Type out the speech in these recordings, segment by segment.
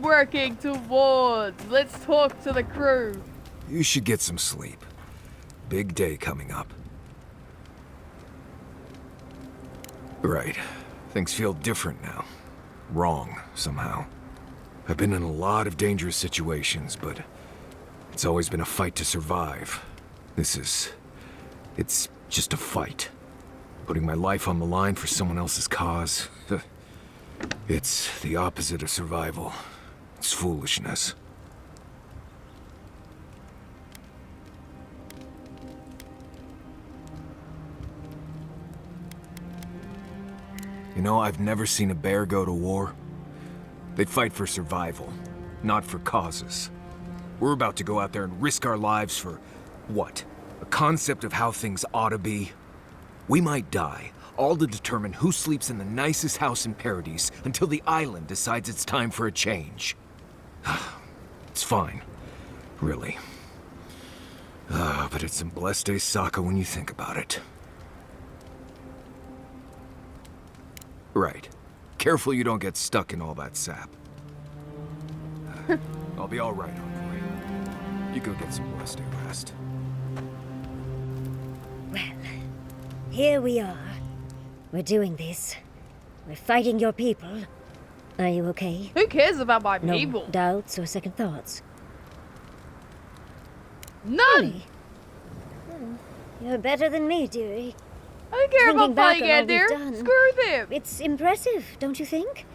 working towards? Let's talk to the crew. You should get some sleep. Big day coming up. Right. Things feel different now. Wrong, somehow. I've been in a lot of dangerous situations, but it's always been a fight to survive. It's just a fight. Putting my life on the line for someone else's cause. It's the opposite of survival. It's foolishness. You know, I've never seen a bear go to war. They fight for survival, not for causes. We're about to go out there and risk our lives for, what? A concept of how things ought to be? We might die, all to determine who sleeps in the nicest house in Paradise until the island decides it's time for a change. It's fine, really. But it's some blessed day Sokka when you think about it. Right. Careful you don't get stuck in all that sap. I'll be all right, Envoy. You go get some blessed day rest. Well, here we are. We're doing this. We're fighting your people. Are you okay? Who cares about my people? No doubts or second thoughts? None! Really? You're better than me, dearie. I don't care Thinking about back fighting on all out there. we've done, Screw them. It's impressive, don't you think?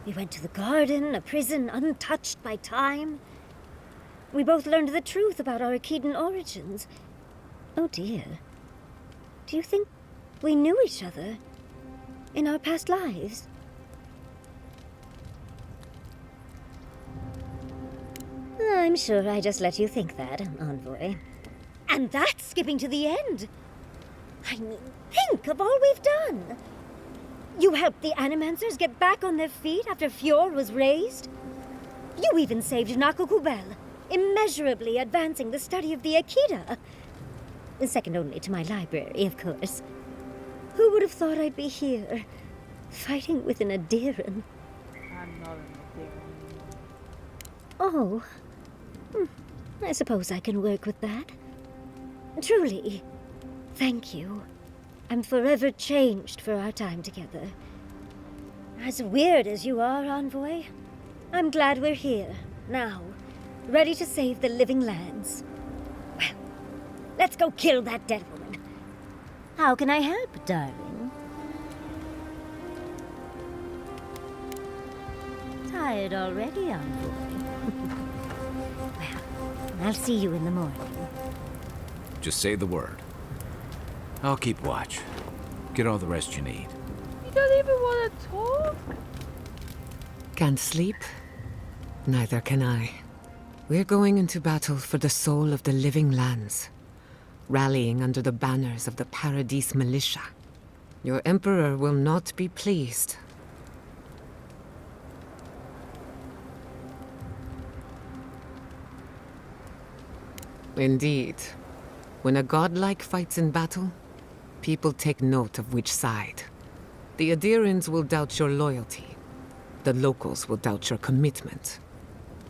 We went to the garden, a prison untouched by time. We both learned the truth about our Akedan origins. Oh dear. Do you think we knew each other in our past lives? I'm sure I just let you think that, Envoy. And that's skipping to the end. I mean, think of all we've done. You helped the Animancers get back on their feet after Fjord was raised. You even saved Nakukubel, immeasurably advancing the study of the Akida. Second only to my library, of course. Who would have thought I'd be here, fighting with an Adiran? I'm not an Adiran. Oh. I suppose I can work with that. Truly. Thank you. I'm forever changed for our time together. As weird as you are, Envoy, I'm glad we're here, now, ready to save the living lands. Well, let's go kill that dead woman. How can I help, darling? Tired already, Envoy? Well, I'll see you in the morning. Just say the word. I'll keep watch. Get all the rest you need. You don't even want to talk? Can't sleep? Neither can I. We're going into battle for the soul of the living lands, rallying under the banners of the Paradise Militia. Your Emperor will not be pleased. Indeed. When a godlike fights in battle, people take note of which side. The Adirans will doubt your loyalty. The locals will doubt your commitment.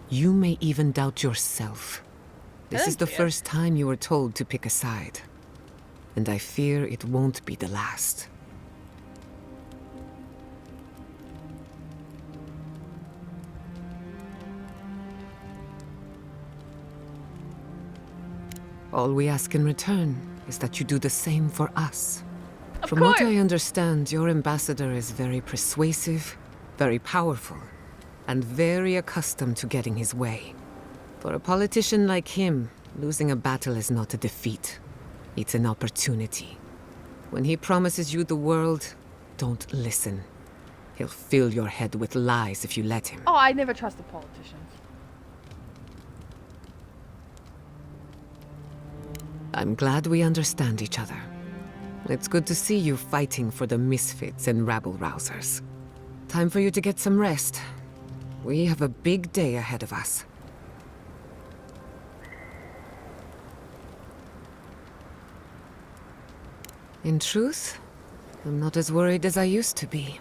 You may even doubt yourself. This is the first time you were told to pick a side. And I fear it won't be the last. All we ask in return is that you do the same for us. From what I understand, your ambassador is very persuasive, very powerful, and very accustomed to getting his way. For a politician like him, losing a battle is not a defeat. It's an opportunity. When he promises you the world, don't listen. He'll fill your head with lies if you let him. Oh, I never trust the politicians. I'm glad we understand each other. It's good to see you fighting for the misfits and rabble-rousers. Time for you to get some rest. We have a big day ahead of us. In truth, I'm not as worried as I used to be.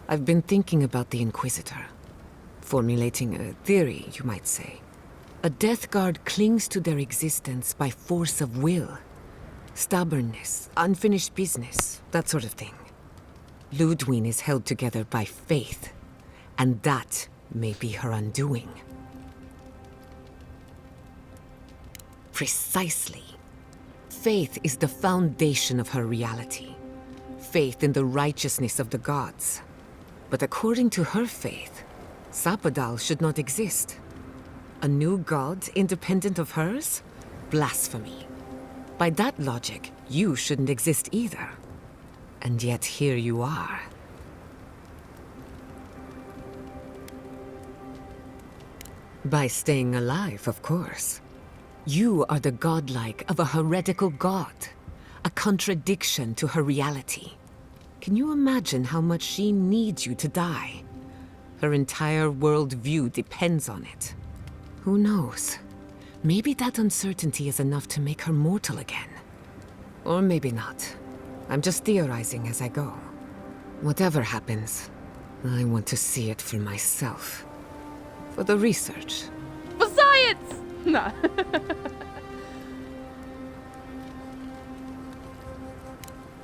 I've been thinking about the Inquisitor. Formulating a theory, you might say. A Death Guard clings to their existence by force of will. Stubbornness, unfinished business, that sort of thing. Ludwig is held together by faith, and that may be her undoing. Precisely. Faith is the foundation of her reality. Faith in the righteousness of the gods. But according to her faith, Sapadal should not exist. A new god independent of hers? Blasphemy. By that logic, you shouldn't exist either. And yet here you are. By staying alive, of course. You are the godlike of a heretical god. A contradiction to her reality. Can you imagine how much she needs you to die? Her entire worldview depends on it. Who knows? Maybe that uncertainty is enough to make her mortal again. Or maybe not. I'm just theorizing as I go. Whatever happens, I want to see it for myself. For the research. For science! No.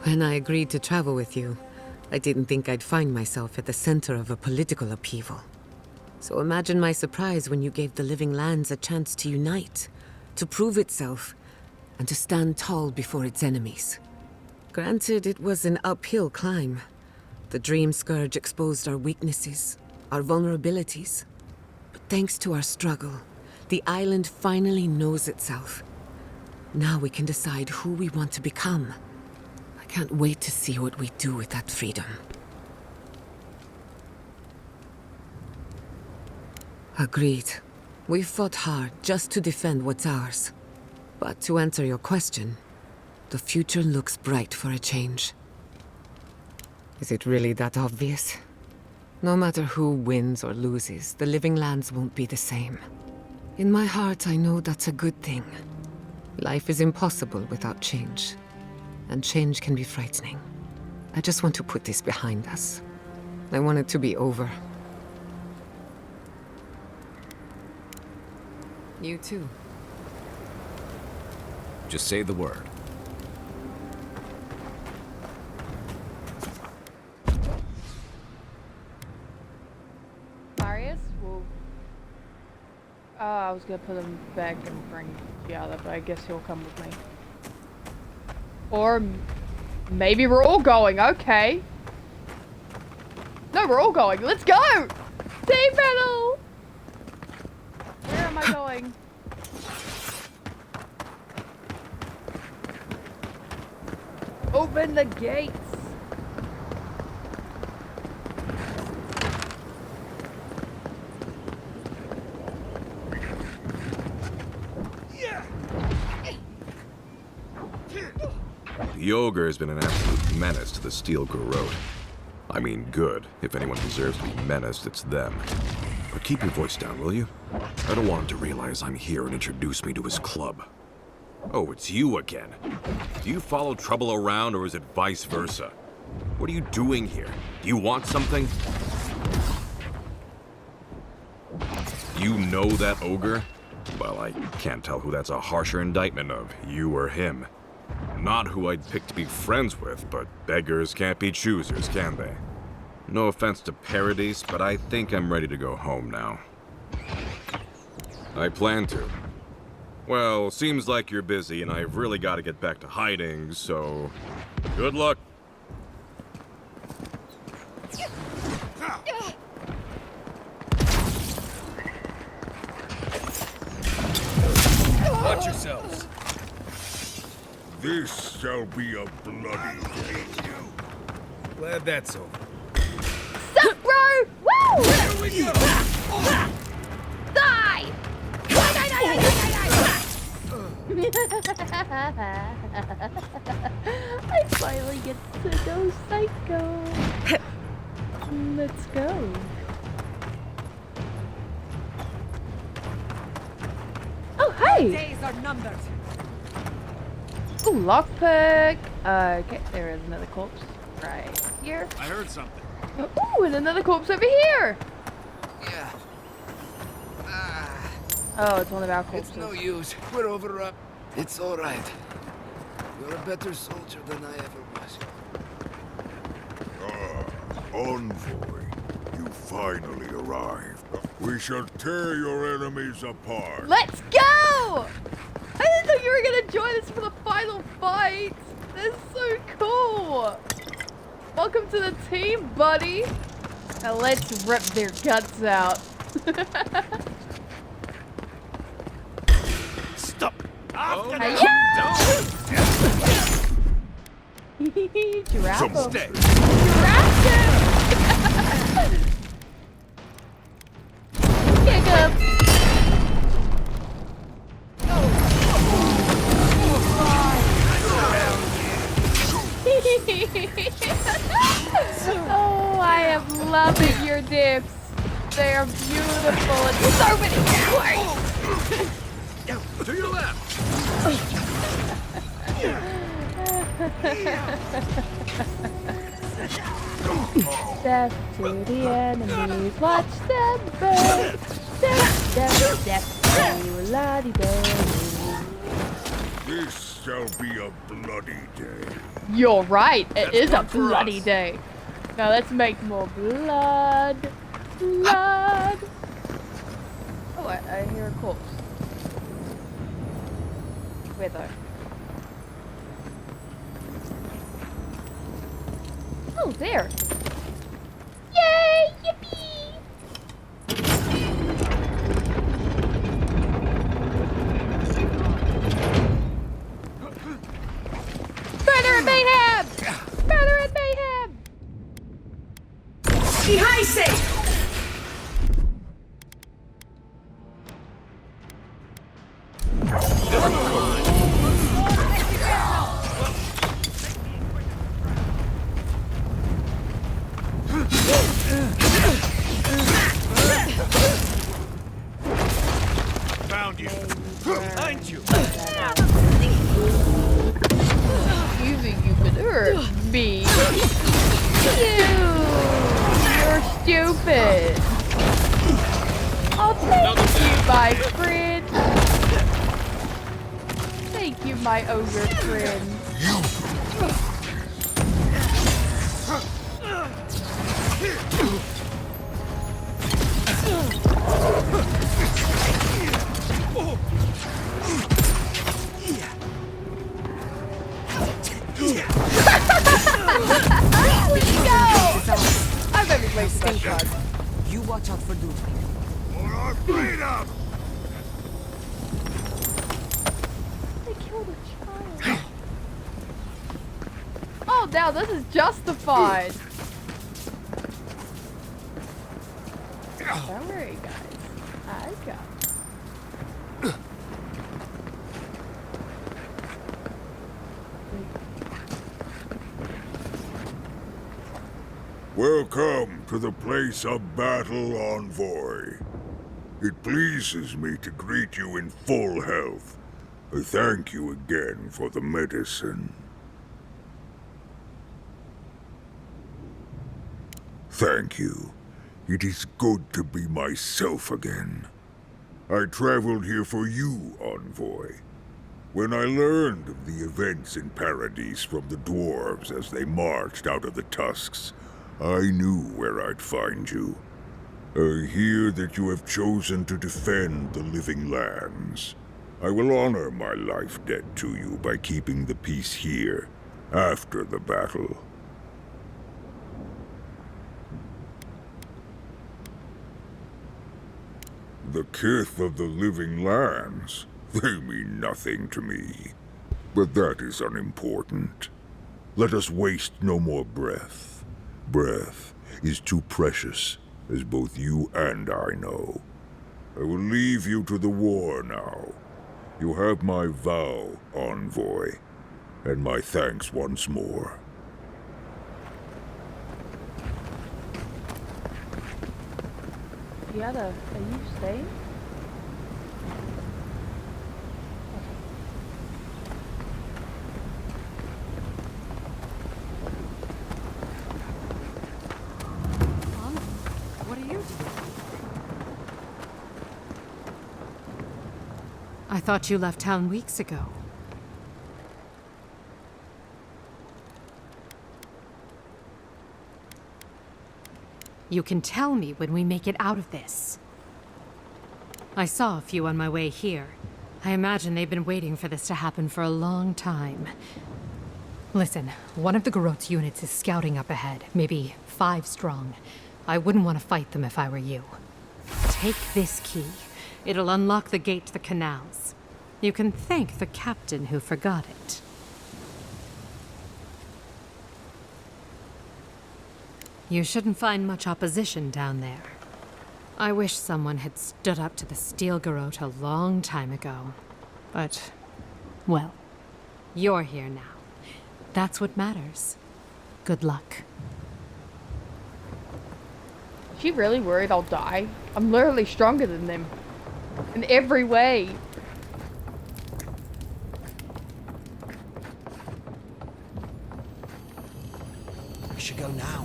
When I agreed to travel with you, I didn't think I'd find myself at the center of a political upheaval. So imagine my surprise when you gave the living lands a chance to unite, to prove itself, and to stand tall before its enemies. Granted, it was an uphill climb. The Dream Scourge exposed our weaknesses, our vulnerabilities. But thanks to our struggle, the island finally knows itself. Now we can decide who we want to become. I can't wait to see what we do with that freedom. Agreed. We've fought hard just to defend what's ours. But to answer your question, the future looks bright for a change. Is it really that obvious? No matter who wins or loses, the living lands won't be the same. In my heart, I know that's a good thing. Life is impossible without change. And change can be frightening. I just want to put this behind us. I want it to be over. You too. Just say the word. Marius will... I was gonna put him back and bring Giada, but I guess he'll come with me. Or maybe we're all going, okay. No, we're all going. Let's go! Team battle! Where am I going? Open the gates! The ogre has been an absolute menace to the Steel Garrote. I mean good. If anyone deserves to be menaced, it's them. But keep your voice down, will you? I don't want him to realize I'm here and introduce me to his club. Oh, it's you again. Do you follow trouble around, or is it vice versa? What are you doing here? Do you want something? You know that ogre? Well, I can't tell who that's a harsher indictment of, you or him. Not who I'd pick to be friends with, but beggars can't be choosers, can they? No offense to Paradise, but I think I'm ready to go home now. I plan to. Well, seems like you're busy, and I've really got to get back to hiding, so... good luck! Watch yourselves. This shall be a bloody day. Glad that's over. Sup, bro! Woo! Here we go! Die! Die, die, die, die, die, I finally get to go psycho. Let's go. Oh, hey! Days are numbered. Ooh, lockpick. Okay, there is another corpse right here. I heard something. Ooh, and another corpse over here. Yeah, Oh, it's one of our It's corpses. no use. We're overrun. It's all right. You're a better soldier than I ever was. Envoy, you finally arrived. We shall tear your enemies apart. Let's go! I didn't know you were gonna join us for the final fight. That's so cool. Welcome to the team, buddy. Now let's rip their guts out. Stop! Giraffe Some him. stay. Giraffe him. Kick him. Oh, I am loving your dips. They are beautiful and so many colors. To your left. Step to the enemies, watch them burn. Step, step, step, la-di-da. This shall be a bloody day. You're right, it is a one for bloody us. day. Now let's make more blood. Blood. Oh, I hear a corpse. Where though? Oh, there. Yay! Yippee! Murder and mayhem! Murder and mayhem! Found you. Behind you. You think you could hurt me? You're stupid. Oh, thank you, my friend. Thank you, my ogre friend. Let's go! I'm having way too much fun. You watch out for Dude. For our freedom! They killed a child. Oh, now this is justified. Don't worry, guys. I got it. Welcome to the place of battle, Envoy. It pleases me to greet you in full health. I thank you again for the medicine. Thank you. It is good to be myself again. I traveled here for you, Envoy. When I learned of the events in Paradise from the dwarves as they marched out of the tusks, I knew where I'd find you. I hear that you have chosen to defend the living lands. I will honor my life debt to you by keeping the peace here after the battle. The kith of the living lands, they mean nothing to me. But that is unimportant. Let us waste no more breath. Breath is too precious, as both you and I know. I will leave you to the war now. You have my vow, Envoy, and my thanks once more. Yada, are you staying? What are you doing? I thought you left town weeks ago. You can tell me when we make it out of this. I saw a few on my way here. I imagine they've been waiting for this to happen for a long time. Listen, one of the Garot's units is scouting up ahead, maybe 5 strong. I wouldn't want to fight them if I were you. Take this key. It'll unlock the gate to the canals. You can thank the captain who forgot it. You shouldn't find much opposition down there. I wish someone had stood up to the Steel Garrote a long time ago. But, well, you're here now. That's what matters. Good luck. Is she really worried I'll die? I'm literally stronger than them. In every way. We should go now.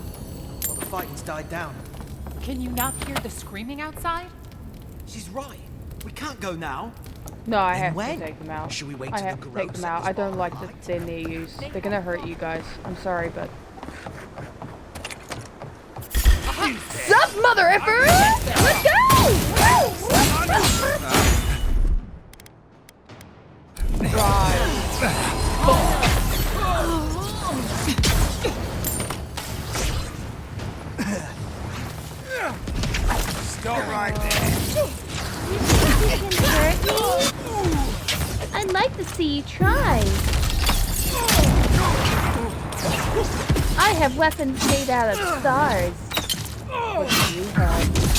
While the fighting's died down. Can you not hear the screaming outside? She's right. We can't go now. No, I Then have when? to take them out. Should we wait I till have the to take Garrote them out. settles I don't like spotlight? that they're near you. They're gonna hurt you guys. I'm sorry, but... Sup, mother effer! Let's go! Stop right there. You can hurt me? I'd like to see you try. I have weapons made out of stars. What do you have?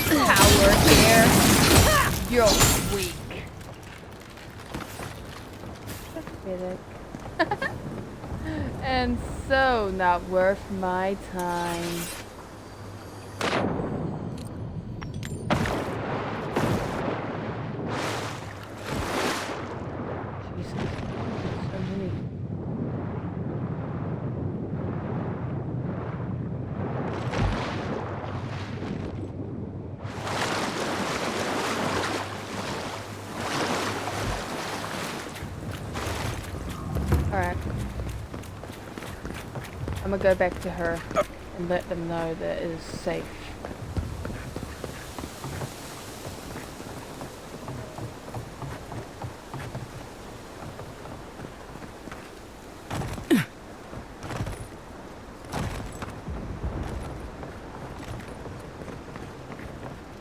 Power here. You're weak. Pathetic. And so not worth my time. Jesus, so many. Alright. I'm gonna go back to her and let them know that it is safe.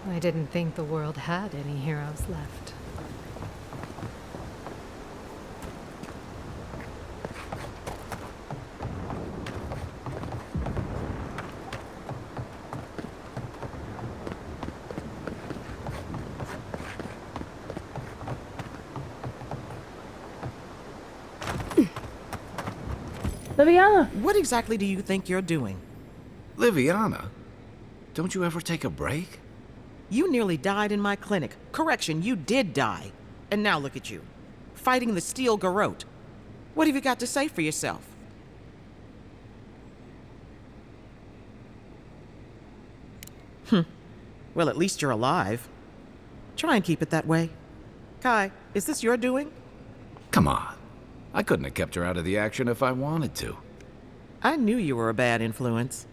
I didn't think the world had any heroes left. Liviana! What exactly do you think you're doing? Liviana? Don't you ever take a break? You nearly died in my clinic. Correction, you did die. And now look at you. Fighting the Steel Garrote. What have you got to say for yourself? Well, at least you're alive. Try and keep it that way. Kai, is this your doing? Come on. I couldn't have kept her out of the action if I wanted to. I knew you were a bad influence.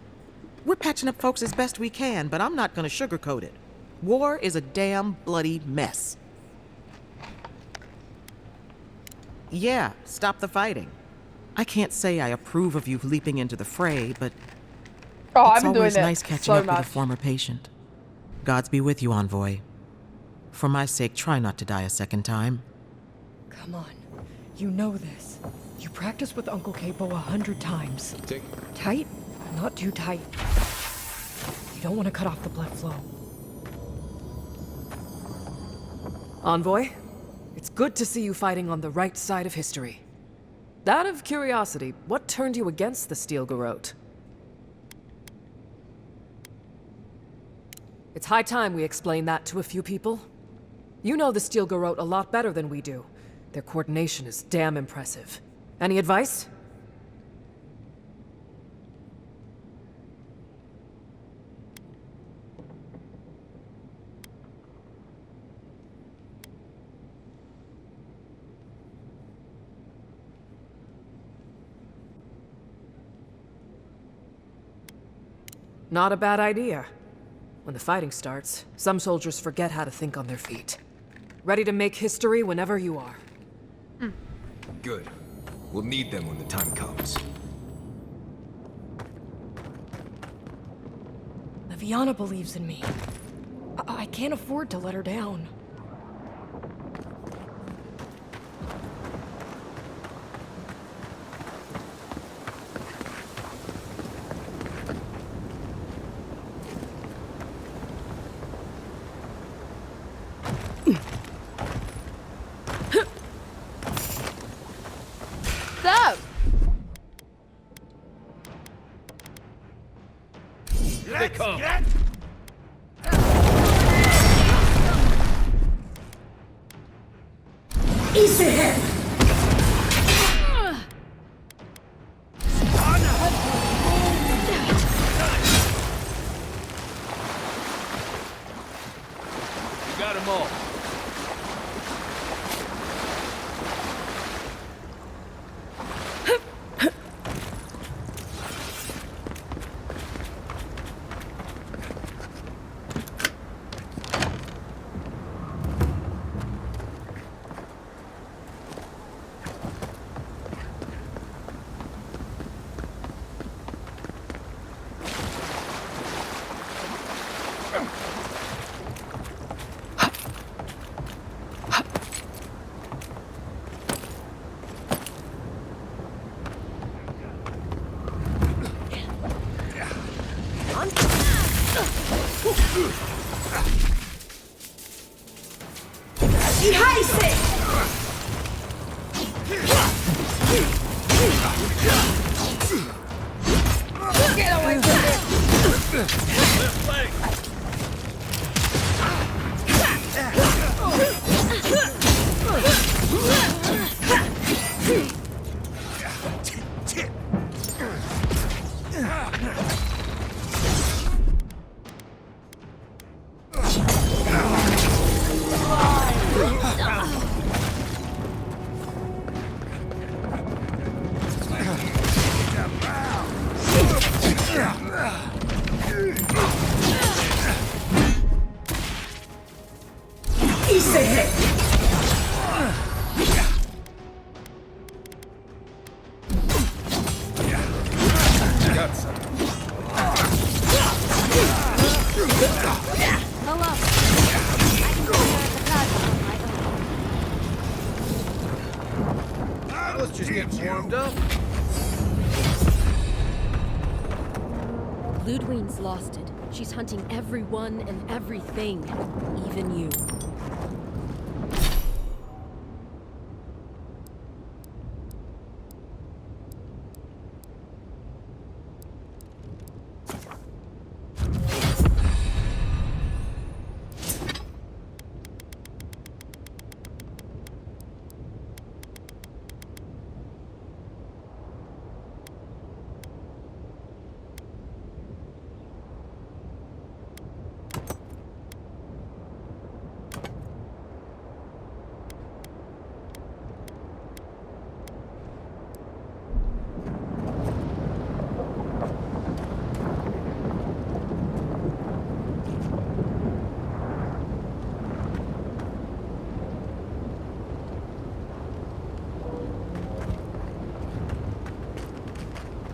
We're patching up folks as best we can, but I'm not gonna sugarcoat it. War is a damn bloody mess. Yeah, stop the fighting. I can't say I approve of you leaping into the fray, but Oh, it's I've been doing always that nice catching so up much. with a former patient. Gods be with you, Envoy. For my sake, try not to die a second time. Come on. You know this. You practiced with Uncle Capo 100 times. Tight? Not too tight. You don't want to cut off the blood flow. Envoy, it's good to see you fighting on the right side of history. Out of curiosity, what turned you against the Steel Garrote? It's high time we explain that to a few people. You know the Steel Garrote a lot better than we do. Their coordination is damn impressive. Any advice? Not a bad idea. When the fighting starts, some soldiers forget how to think on their feet. Ready to make history whenever you are. Good. We'll need them when the time comes. Viana believes in me. I can't afford to let her down. Stop! Here they come. Easy him! You got them all. Get away from me! Left leg. Let's just get warmed up. Ludwine's lost it. She's hunting everyone and everything, even you.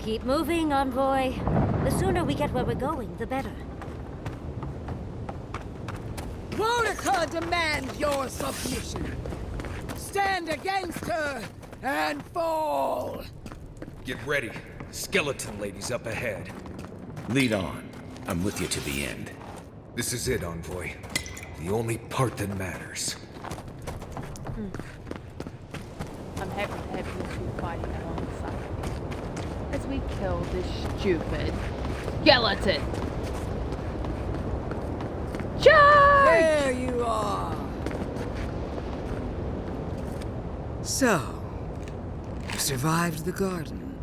Keep moving, Envoy. The sooner we get where we're going, the better. Boudica demands your submission. Stand against her and fall. Get ready. Skeleton lady's up ahead. Lead on. I'm with you to the end. This is it, Envoy. The only part that matters. I'm happy to have you two fighting alongside as we kill this stupid skeleton. Charge! There you are! So, you survived the garden.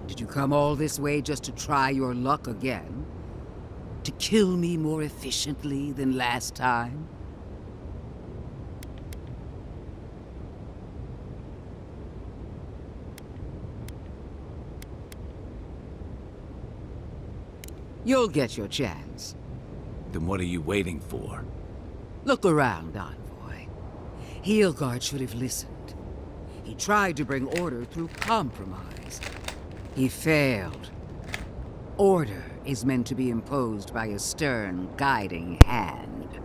Did you come all this way just to try your luck again? To kill me more efficiently than last time? You'll get your chance. Then what are you waiting for? Look around, Envoy. Heelguard should have listened. He tried to bring order through compromise. He failed. Order is meant to be imposed by a stern, guiding hand.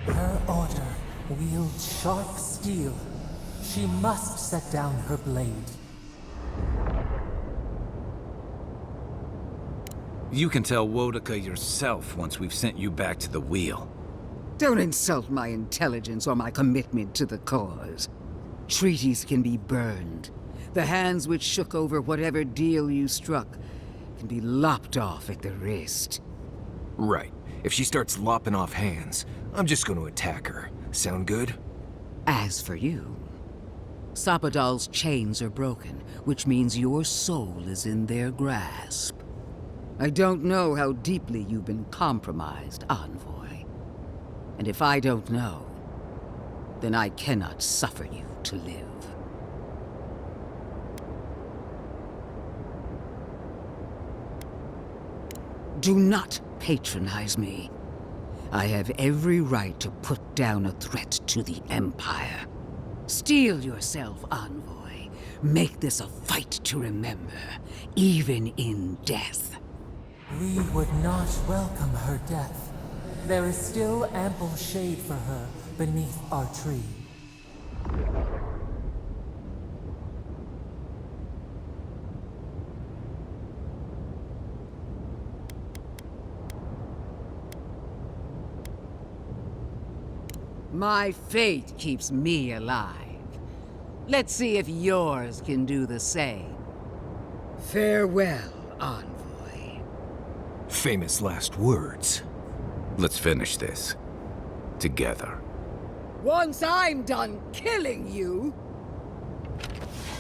Her order wields sharp steel. She must set down her blade. You can tell Wodaka yourself once we've sent you back to the wheel. Don't insult my intelligence or my commitment to the cause. Treaties can be burned. The hands which shook over whatever deal you struck can be lopped off at the wrist. Right. If she starts lopping off hands, I'm just going to attack her. Sound good? As for you, Sapadal's chains are broken, which means your soul is in their grasp. I don't know how deeply you've been compromised, Envoy. And if I don't know, then I cannot suffer you to live. Do not patronize me. I have every right to put down a threat to the Empire. Steel yourself, Envoy. Make this a fight to remember, even in death. We would not welcome her death. There is still ample shade for her beneath our tree. My fate keeps me alive. Let's see if yours can do the same. Farewell, Envoy. Famous last words. Let's finish this. Together. Once I'm done killing you,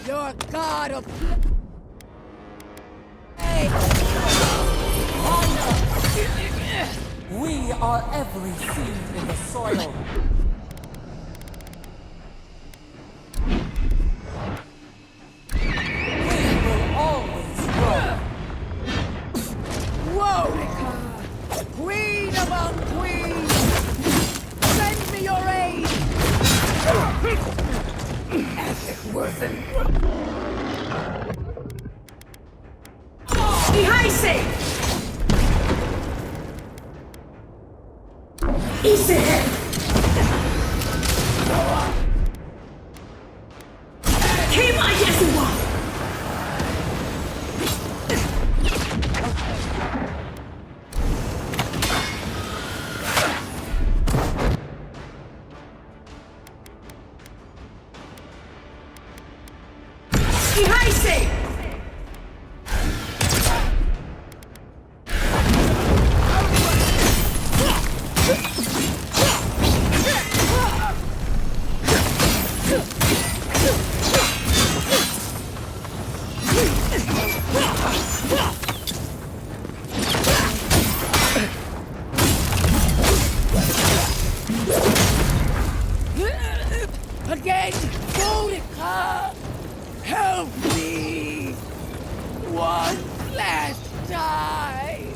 your god of... We are every seed in the soil. We will always grow. Wodaka, queen among queens, send me your aid! As it wasn't. Behind Easy! Again, Wodaka! Help me! One last time!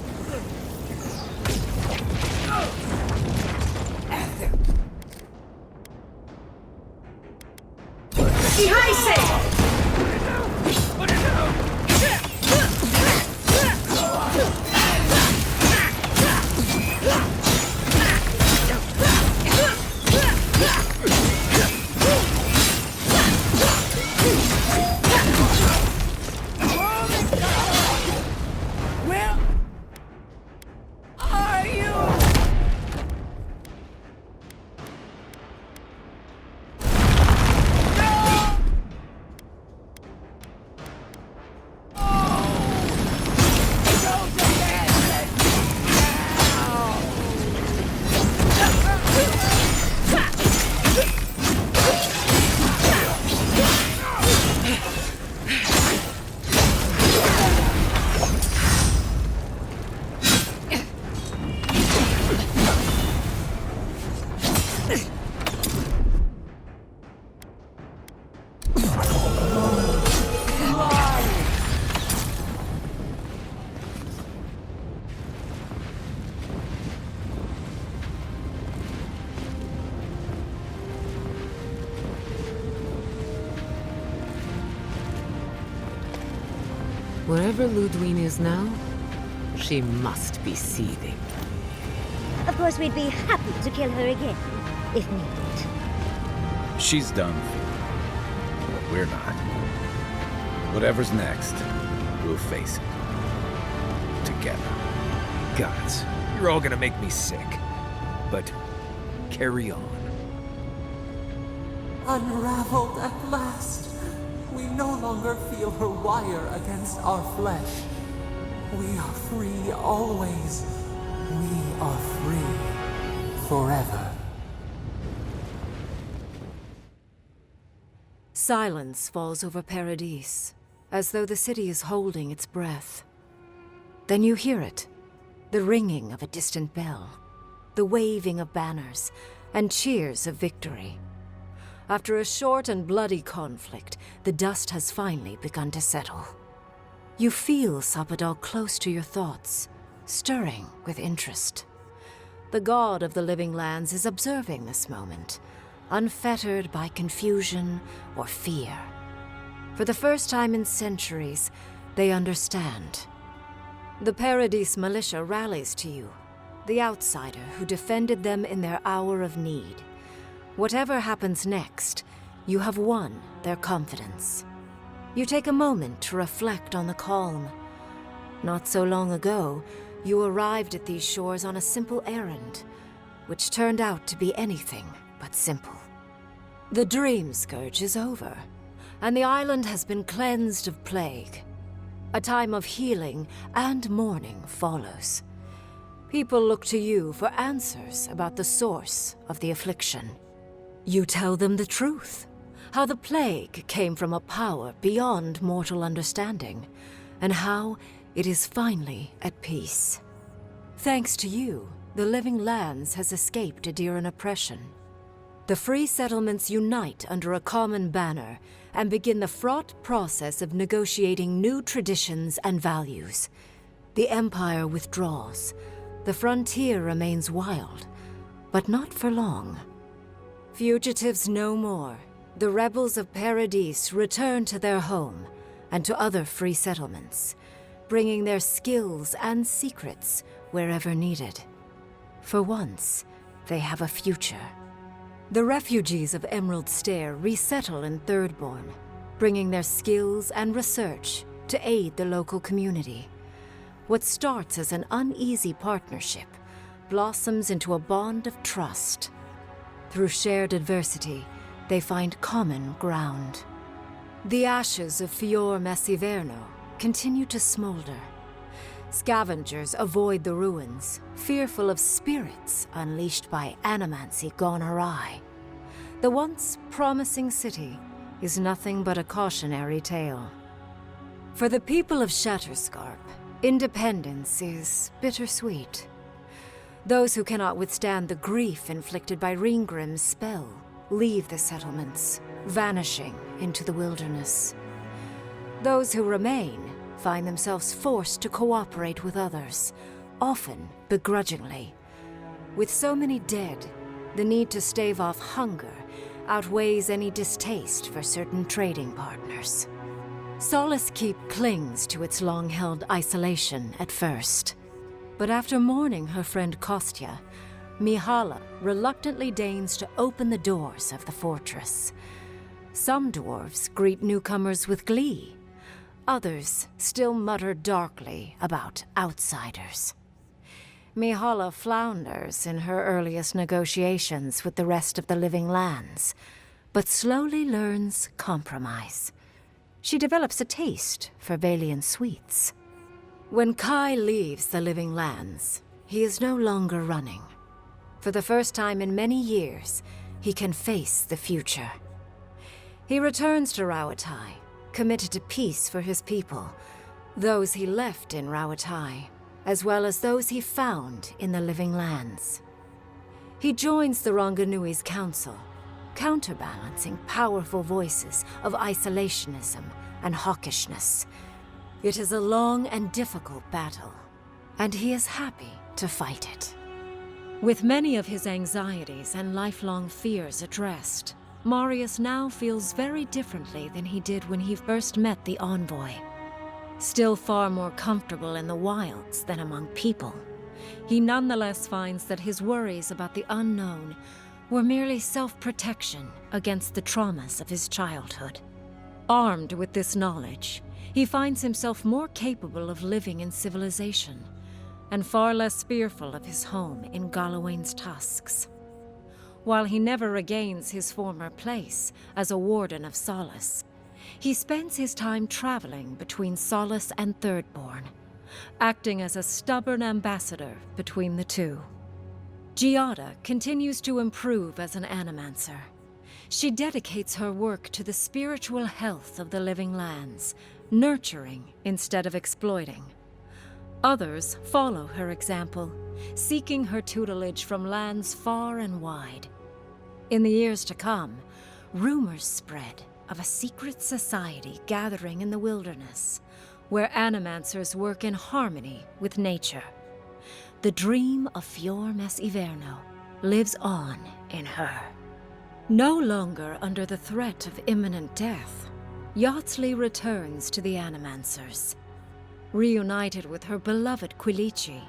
Where are you? No! Wherever Ludwine is now, she must be seething. Of course, we'd be happy to kill her again, if needed. She's done for. But we're not. Whatever's next, we'll face it. Together. Gods, you're all gonna make me sick. But carry on. Unraveled at last. We no longer feel her wire against our flesh. We are free always. We are free forever. Silence falls over Paradise, as though the city is holding its breath. Then you hear it, the ringing of a distant bell, the waving of banners, and cheers of victory. After a short and bloody conflict, the dust has finally begun to settle. You feel Sapadal close to your thoughts, stirring with interest. The god of the living lands is observing this moment, unfettered by confusion or fear. For the first time in centuries, they understand. The Paradise militia rallies to you, the outsider who defended them in their hour of need. Whatever happens next, you have won their confidence. You take a moment to reflect on the calm. Not so long ago, you arrived at these shores on a simple errand, which turned out to be anything but simple. The dream scourge is over, and the island has been cleansed of plague. A time of healing and mourning follows. People look to you for answers about the source of the affliction. You tell them the truth, how the plague came from a power beyond mortal understanding, and how it is finally at peace. Thanks to you, the Living Lands has escaped Adiran oppression. The free settlements unite under a common banner and begin the fraught process of negotiating new traditions and values. The Empire withdraws. The frontier remains wild, but not for long. Fugitives no more. The rebels of Paradise return to their home and to other free settlements, bringing their skills and secrets wherever needed. For once, they have a future. The refugees of Emerald Stair resettle in Thirdborn, bringing their skills and research to aid the local community. What starts as an uneasy partnership blossoms into a bond of trust. Through shared adversity, they find common ground. The ashes of Fior Messiverno continue to smolder. Scavengers avoid the ruins, fearful of spirits unleashed by animancy gone awry. The once promising city is nothing but a cautionary tale. For the people of Shatterscarp, independence is bittersweet. Those who cannot withstand the grief inflicted by Ringgrim's spell leave the settlements, vanishing into the wilderness. Those who remain find themselves forced to cooperate with others, often begrudgingly. With so many dead, the need to stave off hunger outweighs any distaste for certain trading partners. Solace Keep clings to its long-held isolation at first. But after mourning her friend Kostya, Mihala reluctantly deigns to open the doors of the fortress. Some dwarves greet newcomers with glee. Others still mutter darkly about outsiders. Mihala flounders in her earliest negotiations with the rest of the Living Lands, but slowly learns compromise. She develops a taste for Valian sweets. When Kai leaves the Living Lands, he is no longer running. For the first time in many years, he can face the future. He returns to Rauatai, committed to peace for his people, those he left in Rauatai, as well as those he found in the Living Lands. He joins the Ranganui's council, counterbalancing powerful voices of isolationism and hawkishness. It is a long and difficult battle, and he is happy to fight it. With many of his anxieties and lifelong fears addressed, Marius now feels very differently than he did when he first met the envoy. Still far more comfortable in the wilds than among people, he nonetheless finds that his worries about the unknown were merely self-protection against the traumas of his childhood. Armed with this knowledge, he finds himself more capable of living in civilization, and far less fearful of his home in Galawain's tusks. While he never regains his former place as a warden of Solace, he spends his time traveling between Solace and Thirdborn, acting as a stubborn ambassador between the two. Giada continues to improve as an animancer. She dedicates her work to the spiritual health of the living lands, nurturing instead of exploiting. Others follow her example, seeking her tutelage from lands far and wide. In the years to come, rumors spread of a secret society gathering in the wilderness, where animancers work in harmony with nature. The dream of Fior Mes Iverno lives on in her. No longer under the threat of imminent death, Yatsley returns to the Animancers. Reunited with her beloved Quilici,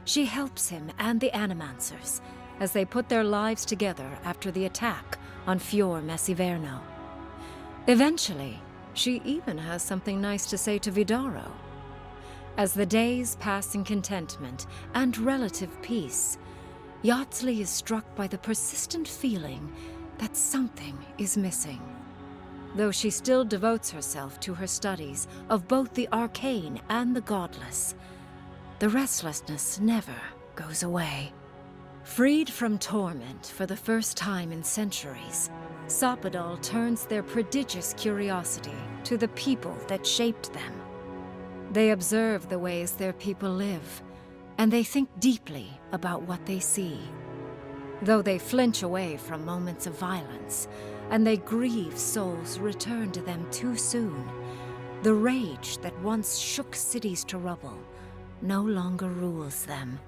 she helps him and the Animancers as they put their lives together after the attack on Fior Mes Iverno. Eventually, she even has something nice to say to Vidaro. As the days pass in contentment and relative peace, Yatsley is struck by the persistent feeling that something is missing. Though she still devotes herself to her studies of both the arcane and the godless, the restlessness never goes away. Freed from torment for the first time in centuries, Sapadal turns their prodigious curiosity to the people that shaped them. They observe the ways their people live, and they think deeply about what they see. Though they flinch away from moments of violence, and they grieve souls returned to them too soon, the rage that once shook cities to rubble no longer rules them.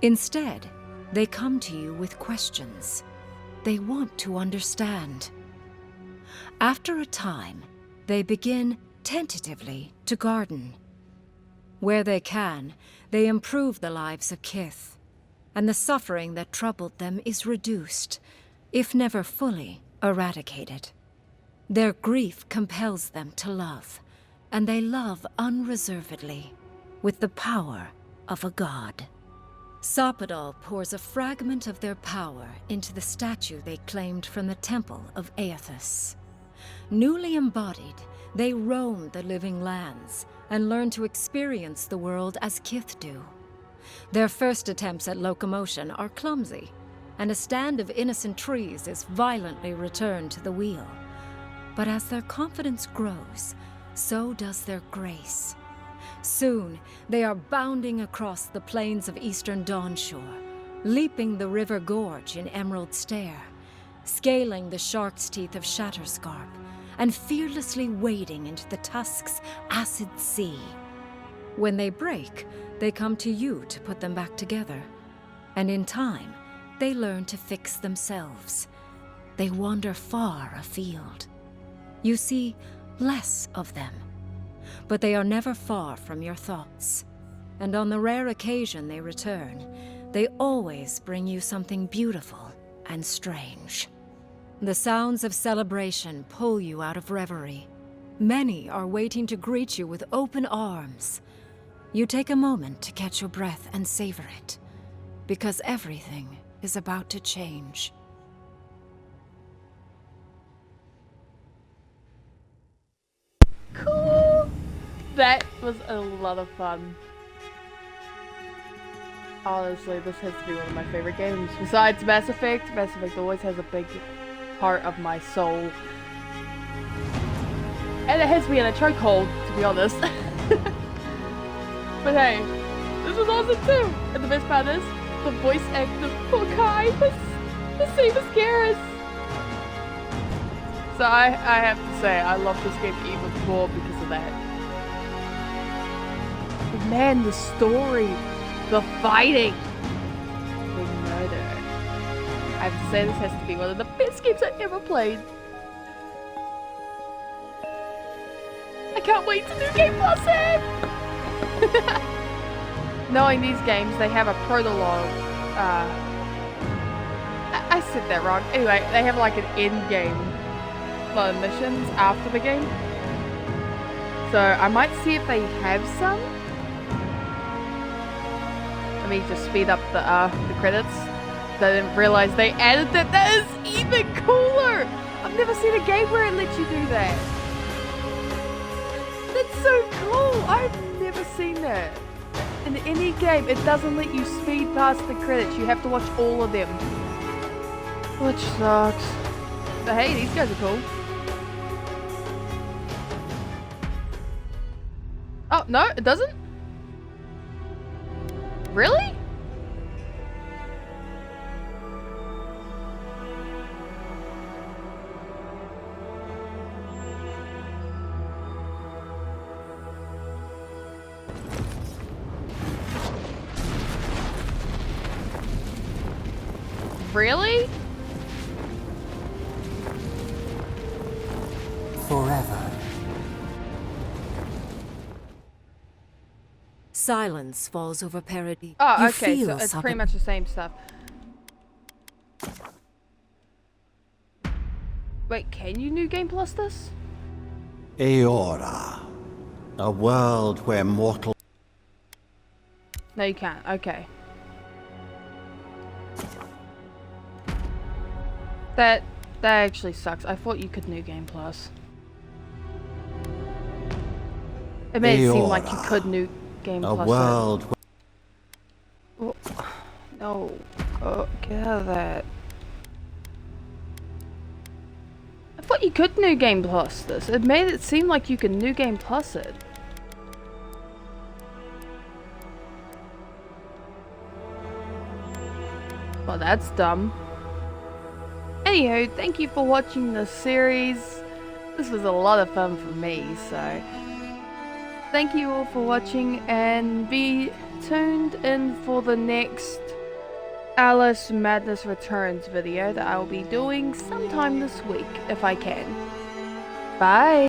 Instead, they come to you with questions. They want to understand. After a time, they begin, tentatively, to garden. Where they can, they improve the lives of Kith, and the suffering that troubled them is reduced, if never fully eradicated. Their grief compels them to love, and they love unreservedly, with the power of a god. Sapadal pours a fragment of their power into the statue they claimed from the temple of Aethys. Newly embodied, they roam the living lands and learn to experience the world as Kith do. Their first attempts at locomotion are clumsy, and a stand of innocent trees is violently returned to the wheel. But as their confidence grows, so does their grace. Soon, they are bounding across the plains of eastern Dawnshore, leaping the river gorge in Emerald Stair, scaling the shark's teeth of Shatterscarp, and fearlessly wading into the Tusk's acid sea. When they break, they come to you to put them back together. And in time, they learn to fix themselves. They wander far afield. You see less of them, but they are never far from your thoughts. And on the rare occasion they return, they always bring you something beautiful and strange. The sounds of celebration pull you out of reverie. Many are waiting to greet you with open arms. You take a moment to catch your breath and savor it, because everything is about to change. Cool! That was a lot of fun. Honestly, this has to be one of my favorite games. Besides Mass Effect, Mass Effect always has a big part of my soul. And it has me in a chokehold, to be honest. But hey, this was awesome too! And the best part is, the voice actor for Kai was the same as Garrus. So I have to say, I love this game even more because of that. But man, the story, the fighting, the murder. I have to say, this has to be one of the best games I've ever played. I can't wait to do Game Plus it! Knowing these games, they have a prologue. I said that wrong. Anyway, they have like an end game missions after the game. So I might see if they have some. Let me just speed up the credits. I didn't realize they added that. That is even cooler! I've never seen a game where it lets you do that. That's so cool! I've never seen that. In any game, it doesn't let you speed past the credits. You have to watch all of them. Which sucks. But hey, these guys are cool. Oh, no, it doesn't? Really? Really? Forever. Silence falls over Paradis. Oh, You okay, so feel it's something. pretty much the same stuff. Wait, can you New Game Plus this? Aeora. A world where mortal... No, you can't. Okay. That actually sucks. I thought you could New Game Plus. It made it seem like you could New Game Plus. A world... Oh, no. Oh, get out of that. I thought you could New Game Plus this. It made it seem like you could New Game Plus it. Well, that's dumb. Anywho, thank you for watching the series. This was a lot of fun for me, so... Thank you all for watching, and be tuned in for the next Alice Madness Returns video that I will be doing sometime this week, if I can. Bye!